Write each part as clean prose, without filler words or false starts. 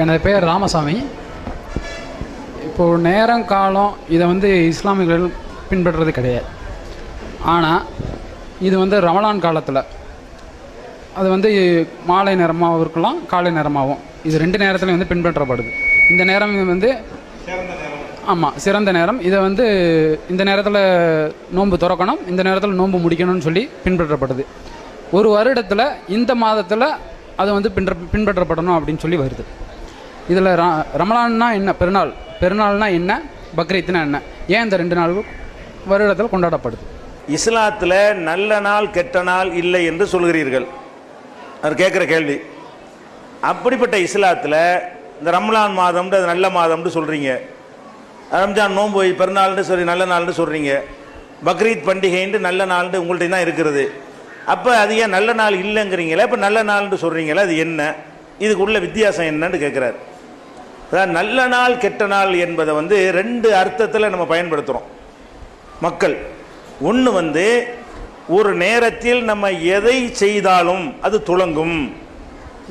எனது பேர் ராமசாமி. இப்போது நேரம் காலம் இதை இஸ்லாமியர்கள் பின்பற்றுறது கிடையாது. ஆனால் இது ரமலான் காலத்தில் அது மாலை நேரமாகவும் இருக்கலாம், காலை நேரமாகவும், இது 2 நேரத்துலையும் பின்பற்றப்படுது. இந்த நேரம் ஆமாம், சிறந்த நேரம். இதை இந்த நேரத்தில் நோன்பு திறக்கணும், இந்த நேரத்தில் நோன்பு முடிக்கணும்னு சொல்லி பின்பற்றப்படுது. ஒரு வருடத்தில் இந்த மாதத்தில் அது பின்பற்றப்படணும் அப்படின்னு சொல்லி வருது. இதில் ரமலான்னா என்ன, பெருநாள்னா என்ன, பக்ரீத்னா என்ன, ஏன் இந்த 2 நாள் வருடத்தில் கொண்டாடப்படுது? இஸ்லாத்தில் நல்ல நாள் கெட்ட நாள் இல்லை என்று சொல்கிறீர்கள். அது கேட்குற கேள்வி. அப்படிப்பட்ட இஸ்லாத்தில் இந்த ரம்லான் மாதம்னு அது நல்ல மாதம்னு சொல்கிறீங்க, ரம்ஜான் நோன்பு பெருநாள்னு சொல்லி நல்ல நாள்னு சொல்கிறீங்க, பக்ரீத் பண்டிகைன்ட்டு நல்ல நாள்னு உங்கள்கிட்ட தான் இருக்குது. அப்போ அது ஏன் நல்ல நாள் இல்லைங்கிறீங்களா? இப்போ நல்ல நாள்னு சொல்கிறீங்களா? அது என்ன, இதுக்குள்ள வித்தியாசம் என்னன்னு கேட்குறாரு. அதான் நல்ல நாள் கெட்ட நாள் என்பதை 2 அர்த்தத்தில் நம்ம பயன்படுத்துகிறோம் மக்கள். ஒன்று ஒரு நேரத்தில் நம்ம எதை செய்தாலும் அது துளங்கும்,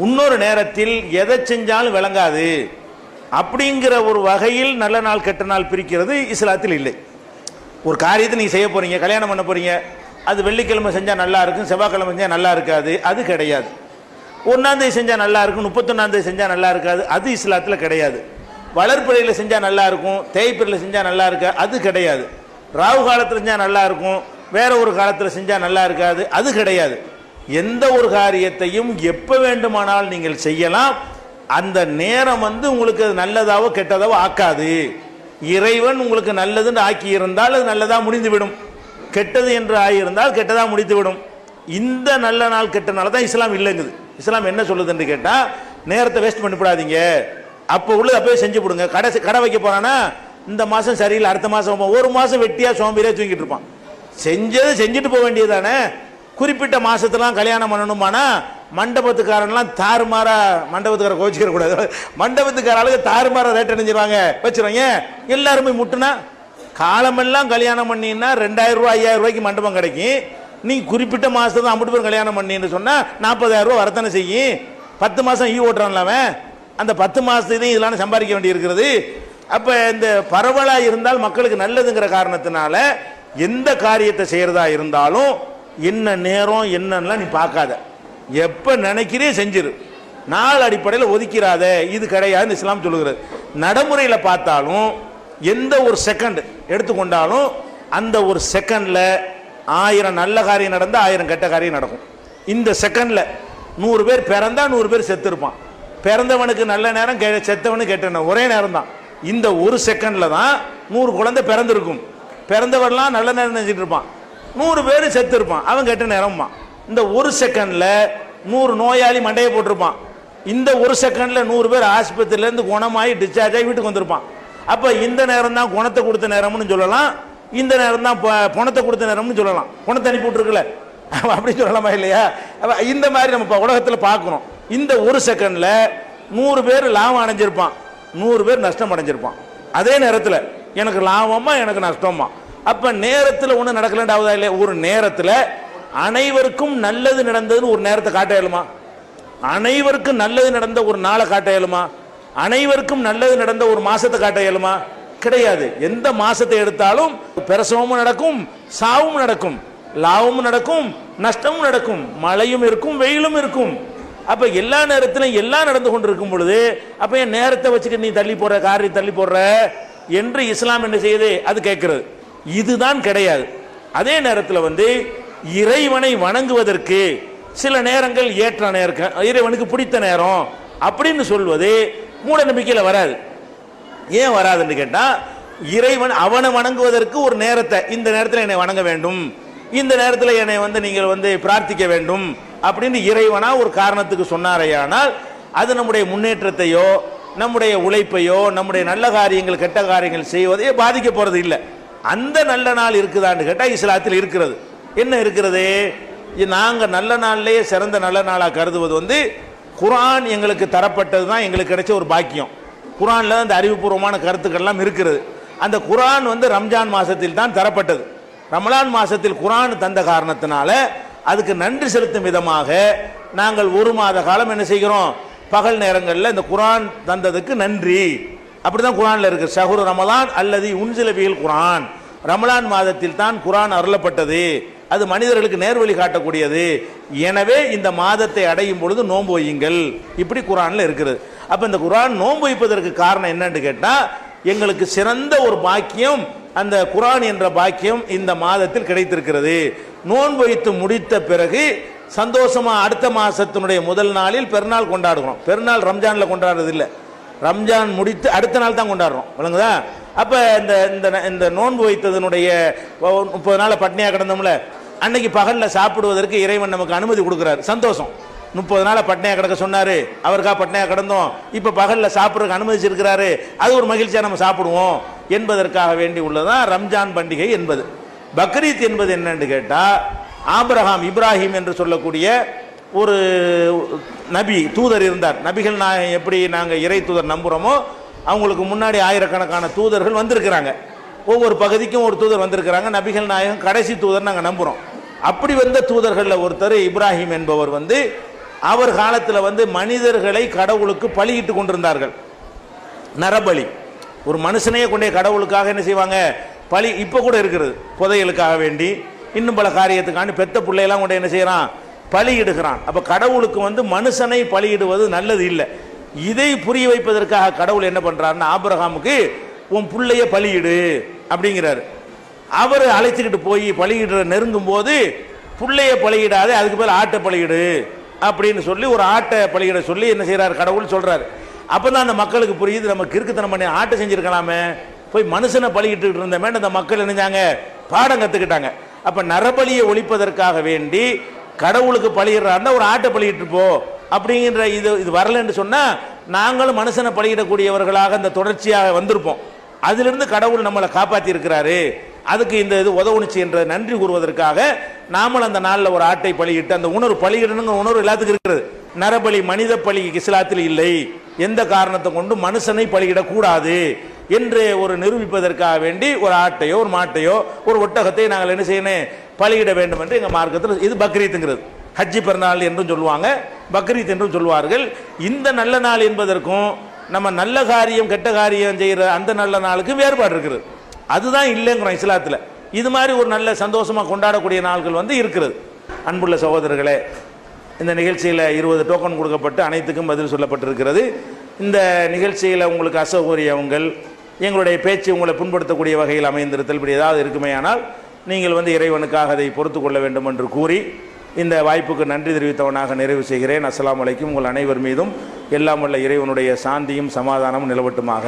இன்னொரு நேரத்தில் எதை செஞ்சாலும் விளங்காது. அப்படிங்கிற ஒரு வகையில் நல்ல நாள் கெட்ட நாள் பிரிக்கிறது இஸ்லாத்தில் இல்லை. ஒரு காரியத்தை நீங்கள் செய்ய போகிறீங்க, கல்யாணம் பண்ண போகிறீங்க, அது வெள்ளிக்கிழமை செஞ்சால் நல்லா இருக்கும், செவ்வாய்க்கிழமை செஞ்சால் நல்லா இருக்காது, அது கிடையாது. 1ஆம் தேதி செஞ்சால் நல்லா இருக்கும், 31ஆம் தேதி செஞ்சால் நல்லா இருக்காது, அது இஸ்லாத்தில் கிடையாது. வளர்ப்பிறையில் செஞ்சால் நல்லா இருக்கும், தேய்ப்பிறையில் செஞ்சால் நல்லா இருக்கா, அது கிடையாது. ராகு காலத்தில் செஞ்சால் நல்லா இருக்கும், வேற ஒரு காலத்தில் செஞ்சால் நல்லா இருக்காது, அது கிடையாது. எந்த ஒரு காரியத்தையும் எப்போ வேண்டுமானால் நீங்கள் செய்யலாம். அந்த நேரம் உங்களுக்கு அது நல்லதாவோ கெட்டதாவோ ஆக்காது. இறைவன் உங்களுக்கு நல்லதுன்னு ஆக்கி இருந்தால் அது நல்லதாக முடிந்துவிடும், கெட்டது என்று ஆகியிருந்தால் கெட்டதாக முடித்துவிடும். இந்த நல்ல நாள் கெட்ட நாள் தான் இஸ்லாம் இல்லைங்குது. இஸ்லாம் என்ன சொல்லுதுன்னு கேட்டால், நேரத்தை வேஸ்ட் பண்ணிவிடாதீங்க, அப்போ உள்ளது அப்போவே செஞ்சு விடுங்க. கடை வைக்க போறானா இந்த மாதம் சரியில்லை, அடுத்த மாதம், ஒரு மாதம் வெட்டியாக சோம்பேறியாக தூங்கிட்டு இருப்பான். செஞ்சது செஞ்சுட்டு போக வேண்டியதானே. குறிப்பிட்ட மாதத்துலாம் கல்யாணம் பண்ணணுமானா மண்டபத்துக்காரன்லாம் தாறுமாறா, மண்டபத்துக்கார கோச்சிக்கிற கூடாது, மண்டபத்துக்கார ஆளுக்கு தாறுமாறா ரேட் அணிஞ்சிருவாங்க வச்சுருவாங்க. எல்லாருமே முட்டுனா காலமெல்லாம் கல்யாணம் பண்ணின்னா 2000 ரூபா 5000 ரூபாய்க்கு மண்டபம் கிடைக்கும். நீ குறிப்பிட்ட மாதத்தை தான் 50 பேர் கல்யாணம் பண்ணின்னு சொன்னால் 40,000 ரூபா வரத்தானே செய்யும். 10 மாதம் ஓட்டுறான்ல அவன், அந்த 10 மாதத்தையும் இதெல்லாம் சம்பாதிக்க வேண்டி இருக்கிறது. அப்போ இந்த பரவலாக இருந்தால் மக்களுக்கு நல்லதுங்கிற காரணத்தினால எந்த காரியத்தை செய்கிறதா இருந்தாலும் என்ன நேரம் என்னன்னா நீ பார்க்காத, எப்போ நினைக்கிறே செஞ்சிரு, நாள் அடிப்படையில் ஒதுக்கிறாத, இது கிடையாதுன்னு இஸ்லாம் சொல்லுகிறது. நடைமுறையில் பார்த்தாலும் எந்த ஒரு செகண்ட் எடுத்துக்கொண்டாலும் அந்த ஒரு செகண்டில் 1000 நல்ல காரியம் நடந்தால் 1000 கெட்ட காரியம் நடக்கும். இந்த செகண்டில் 100 பேர் பிறந்தா 100 பேர் செத்து இருப்பான். பிறந்தவனுக்கு நல்ல நேரம், செத்தவனுக்கு கெட்ட நேரம் ஒரே நேரம் தான். இந்த ஒரு செகண்டில் தான் 100 குழந்தை பிறந்திருக்கும். பிறந்தவரெல்லாம் நல்ல நேரம் நினைச்சிட்டு இருப்பான், 100 பேர் செத்து இருப்பான், அவன் கெட்ட நேரம்மா. இந்த ஒரு செகண்டில் 100 நோயாளி மண்டையை போட்டிருப்பான். இந்த ஒரு செகண்டில் 100 பேர் ஆஸ்பத்திரியிலேருந்து குணமாகி டிஸ்சார்ஜ் ஆகி வீட்டுக்கு வந்திருப்பான். அப்போ இந்த நேரம் தான் குணத்தை கொடுத்த நேரம்னு சொல்லலாம், இந்த நேரம் தான் பணத்தை கொடுத்த நேரம்னு சொல்லலாம். பணத்தை அனுப்பி விட்டுருக்குல்ல அப்படி சொல்லலாமா இல்லையா? இந்த மாதிரி நம்ம உலகத்தில் பார்க்குறோம். இந்த ஒரு செகண்டில் 100 பேர் லாபம் அடைஞ்சிருப்பான், 100 பேர் நஷ்டம் அடைஞ்சிருப்பான். அதே நேரத்தில் எனக்கு லாபமா எனக்கு நஷ்டமா. அப்போ நேரத்தில் ஒன்றும் நடக்கலண்டாவதா இல்லையா? ஒரு நேரத்தில் அனைவருக்கும் நல்லது நடந்ததுன்னு ஒரு நேரத்தை காட்ட இயலுமா? அனைவருக்கும் நல்லது நடந்த ஒரு நாளை காட்ட இயலுமா? அனைவருக்கும் நல்லது நடந்த ஒரு மாசத்தை காட்ட இயலுமா? கிடையாது. எந்த மாசத்தை எடுத்தாலும் பிரசவமும் நடக்கும், சாவும் நடக்கும், லாபமும் நடக்கும், நஷ்டமும் நடக்கும், மழையும் இருக்கும், வெயிலும் இருக்கும். அப்ப எல்லா நேரத்திலும் எல்லாம் நடந்து கொண்டு இருக்கும் பொழுது அப்ப என் நேரத்தை வச்சுக்க நீ தள்ளி போடுற, காரி தள்ளி போடுற என்று இஸ்லாம் என்ன செய்யுது? அது கேட்கிறது. இதுதான் கிடையாது. அதே நேரத்தில் இறைவனை வணங்குவதற்கு சில நேரங்கள் ஏற்ற நேரம், இறைவனுக்கு பிடித்த நேரம் அப்படின்னு சொல்வது மூட நம்பிக்கையில் வராது. ஏன் வராதுன்னு கேட்டா, இறைவன் அவனை வணங்குவதற்கு ஒரு நேரத்தை, இந்த நேரத்தில் என்னை வணங்க வேண்டும், இந்த நேரத்தில் என்னை நீங்கள் பிரார்த்திக்க வேண்டும் அப்படின்னு இறைவனா ஒரு காரணத்துக்கு சொன்னாரையானால் அது நம்முடைய முன்னேற்றத்தையோ நம்முடைய உழைப்பையோ நம்முடைய நல்ல காரியங்கள் கெட்ட காரியங்கள் செய்வதையோ பாதிக்க போறது இல்லை. அந்த நல்ல நாள் இருக்குதான்னு கேட்டால் இஸ்லாத்தில் இருக்கிறது. என்ன இருக்கிறது? நாங்கள் நல்ல நாள்லேயே சிறந்த நல்ல நாளாக கருதுவது குர்ஆன் எங்களுக்கு தரப்பட்டது தான் எங்களுக்கு கிடைச்ச ஒரு பாக்கியம். குர்ஆன்ல அந்த அறிவுபூர்வமான கருத்துக்கள்லாம் இருக்கிறது. அந்த குர்ஆன் ரம்ஜான் மாசத்தில் தான் தரப்பட்டது. ரமலான் மாசத்தில் குர்ஆன் தந்த காரணத்தினால அதுக்கு நன்றி செலுத்தும் விதமாக நாங்கள் 1 மாத காலம் என்ன செய்கிறோம்? பகல் நேரங்களில் இந்த குர்ஆன் தந்ததுக்கு நன்றி. அப்படிதான் குர்ஆன்ல இருக்கு. ஷஹ்ரு ரமலான் அல்லது உன்சில பிஹில் குர்ஆன், ரமலான் மாதத்தில் தான் குர்ஆன் அருளப்பட்டது, அது மனிதர்களுக்கு நேர்வழி காட்டக்கூடியது, எனவே இந்த மாதத்தை அடையும் பொழுது நோன்பு வையுங்கள், இப்படி குர்ஆன்ல இருக்கிறது. அப்ப இந்த குர்ஆன் நோன்பு வைப்பதற்கு காரணம் என்னன்னு கேட்டா, எங்களுக்கு சிறந்த ஒரு பாக்கியம் அந்த குர்ஆன் என்ற பாக்கியம் இந்த மாதத்தில் கிடைத்திருக்கிறது. நோன்பு வைத்து முடித்த பிறகு சந்தோஷமா அடுத்த மாசத்தினுடைய முதல் நாளில் பெருநாள் கொண்டாடுகிறோம். பெருநாள் ரம்ஜான்ல கொண்டாடுறது இல்லை, ரம்ஜான் முடித்து அடுத்த நாள் தான் கொண்டாடுறோம், விளங்குதா? அப்ப இந்த இந்த நோன்பு வைத்ததனுடைய 30 நாள் பட்னியா கிடந்தோம்ல, அன்னைக்கு பகல்ல சாப்பிடுவதற்கு இறைவன் நமக்கு அனுமதி கொடுக்கிறார். சந்தோஷம். 30 நாள் பட்னியா கிடக்க சொன்னாரு, அவருக்கா பட்னியா கிடந்தோம், இப்ப பகல்ல சாப்பிடுறதுக்கு அனுமதிச்சிருக்கிறாரு, அது ஒரு மகிழ்ச்சியா நம்ம சாப்பிடுவோம் என்பதற்காக வேண்டி உள்ளதான் ரம்ஜான் பண்டிகை என்பது. பக்ரீத் என்பது என்னன்னு கேட்டா, ஆபிரகாம் இப்ராஹிம் என்று சொல்லக்கூடிய ஒரு நபி தூதர் இருந்தார். நபிகள் நாயகம் எப்படி நாங்க இறை தூதர் நம்புறோமோ, அவங்களுக்கு முன்னாடி ஆயிரக்கணக்கான தூதர்கள் வந்திருக்கிறாங்க. ஒவ்வொரு பகுதிக்கும் ஒரு தூதர் வந்திருக்கிறாங்க. நபிகள் நாயகம் கடைசி தூதர் நாங்க நம்புறோம். அப்படி வந்த தூதர்கள்ல ஒருத்தர் இப்ராஹிம் என்பவர் அவர் காலத்தில் மனிதர்களை கடவுளுக்கு பலியிட்டு கொண்டிருந்தார்கள். நரபலி, ஒரு மனுஷனையே கொண்டே கடவுளுக்காக என்ன செய்வாங்க, பலி. இப்ப கூட இருக்கிறது, புதையலுக்காக வேண்டி இன்னும் பல காரியத்துக்காண்டி பெத்த பிள்ளையெல்லாம் கொண்டு என்ன செய்யறான், பலியிடுகிறான். அப்ப கடவுளுக்கு மனுஷனை பலியிடுவது நல்லது இல்லை. இதை புரிய வைப்பதற்காக கடவுள் என்ன பண்றாருன்னா, ஆபிரகாமுக்கு உன் பிள்ளைய பலியிடு அப்படிங்கிறாரு. அவர் அழைத்துக்கிட்டு போய் பலியிடுற நெருங்கும் போது, பிள்ளைய பலியிடாதே, அதுக்கு பேர் ஆட்டை பலியிடு அப்படின்னு சொல்லி ஒரு ஆட்டை பலியிட சொல்லி என்ன செய்யறாரு, கடவுள் சொல்றாரு. அப்பதான் அந்த மக்களுக்கு புரியுது, நம்ம கிறுக்குத்தனம் பண்ணி ஆட்டை செஞ்சிருக்கலாமே, போய் மனுஷனை பலியிட்டு இருந்தமே. அந்த மக்கள் என்னஞ்சாங்க, பாடம் கத்துக்கிட்டாங்க. அப்ப நரபலியை ஒழிப்பதற்காக வேண்டி கடவுளுக்கு பலியிடுறாருன்னா ஒரு ஆட்டை பலியிட்டு போ அப்படிங்கிற இது வரலன்னு சொன்னா, நாங்களும் மனுஷனை பலியிடக்கூடியவர்களாக இந்த தொடர்ச்சியாக வந்திருப்போம். அதிலிருந்து கடவுள் நம்மளை காப்பாற்றி இருக்கிறாரு, அதுக்கு இந்த இது உதவுனுச்சு என்ற நன்றி கூறுவதற்காக நாமளும் அந்த நாளில் ஒரு ஆட்டை பலியிட்டு அந்த உணர்வு, பலியிடணுங்கிற உணர்வு எல்லாத்துக்கும் இருக்கிறது. நரபலி மனித பலி இஸ்லாத்தில் இல்லை, எந்த காரணத்தை கொண்டு மனுஷனை பலியிடக்கூடாது என்று ஒரு நிரூபிப்பதற்காக வேண்டி ஒரு ஆட்டையோ ஒரு மாட்டையோ ஒரு ஒட்டகத்தை நாங்கள் என்ன செய்யணும், பலியிட வேண்டும் என்று எங்கள் மார்க்கத்தில் இது பக்ரீத்துங்கிறது. ஹஜ்ஜி பெருநாள் என்றும் சொல்லுவாங்க, பக்ரீத் என்றும் சொல்வார்கள். இந்த நல்ல நாள் என்பதற்கும் நம்ம நல்ல காரியம் கெட்ட காரியம் செய்கிற அந்த நல்ல நாளுக்கு வேறுபாடு இருக்குது. அதுதான் இல்லைங்கிறோம் இஸ்லாத்தில். இது மாதிரி ஒரு நல்ல சந்தோஷமாக கொண்டாடக்கூடிய நாள்கள் இருக்கிறது. அன்புள்ள சகோதரர்களே, இந்த நிகழ்ச்சியில் 20 டோக்கன் கொடுக்கப்பட்டு அனைத்துக்கும் பதில் சொல்லப்பட்டிருக்கிறது. இந்த நிகழ்ச்சியில் உங்களுக்கு அசௌகரியங்கள், எங்களுடைய பேச்சு உங்களை புண்படுத்தக்கூடிய வகையில் அமைந்திருத்தல் இப்படி ஏதாவது இருக்குமே ஆனால் நீங்கள் இறைவனுக்காக அதை பொறுத்து கொள்ள வேண்டும் என்று கூறி இந்த வாய்ப்புக்கு நன்றி தெரிவித்தவனாக நிறைவு செய்கிறேன். அஸ்ஸலாமு அலைக்கும். உங்கள் அனைவர் மீதும் எல்லாம் வல்ல இறைவனுடைய சாந்தியும் சமாதானமும் நிலவட்டுமாக.